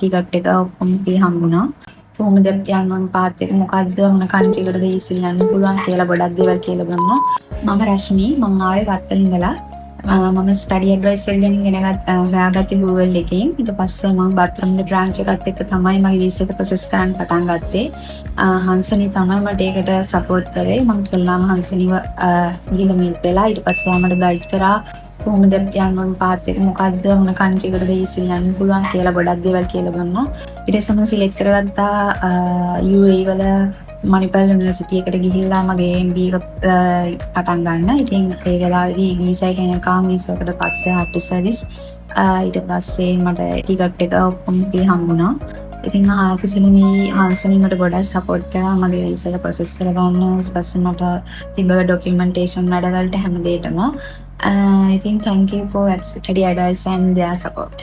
Ticket එක ඔක්කොම ඉතින් හම්බුණා. කොහොමද යන්න පාත් එක මොකද්ද මොන කන්ට්‍රි එකටද ඊසිලි යන්න පුළුවන් කියලා ගොඩක් දේවල් කියලා දුන්නා. මම රශ්මි මම ආවේ වත්තල ඉඳලා. මම ස්ටඩි ඇඩ්වයිස් එක ගැන හොයාගත්තේ Google එකෙන්. ඊට පස්සේ මම බත්‍රම්ගේ බ්‍රාන්ච් එකත් එක්ක තමයි මගේ වීසා එක ප්‍රොසෙස් කරන්න පටන් ගත්තේ. හංසනී තමයි මට ඒකට සපෝට් කරේ. මම ඉස්සෙල්ලාම හංසනීව ගිහලා මීට් වෙලා ඊට පස්සේ මට ගයිඩ් කරා කොහොමද යන්න පාත් එක මොකද්ද මොන කන්ට්‍රි එකටද ඊසිලි යන්න පුළුවන් කියලා ගොඩක් දේවල් කියලා දුන්නා. ඊට පස්සේ මම සිලෙක්ට් කරගත්තා UAE වල මණිපාල් යුනිවර්සිටි එකට ගිහිල්ලා මගේ MBA එක පටන් ගන්න. ඉතින් ඒ වෙලාවේදී වීසා එක එනකම් වීසා එකට පස්සේ ආර්ටිස්ට් සර්විස් ඊට පස්සේ මට ටිකට් එක ඔක්කොම ඉතින් හම්බුණා. ඉතින් කිසිලි හංසනී මට ගොඩක් සපෝට් කරා මගේ වීසා එක ප්‍රොසෙස් කරගන්න. ඊට පස්සේ මට තිබ්බ ඩොකියුමන්ටේෂන් වැඩවලට හැම දෙයකටම. I think thank you for study advice and their support.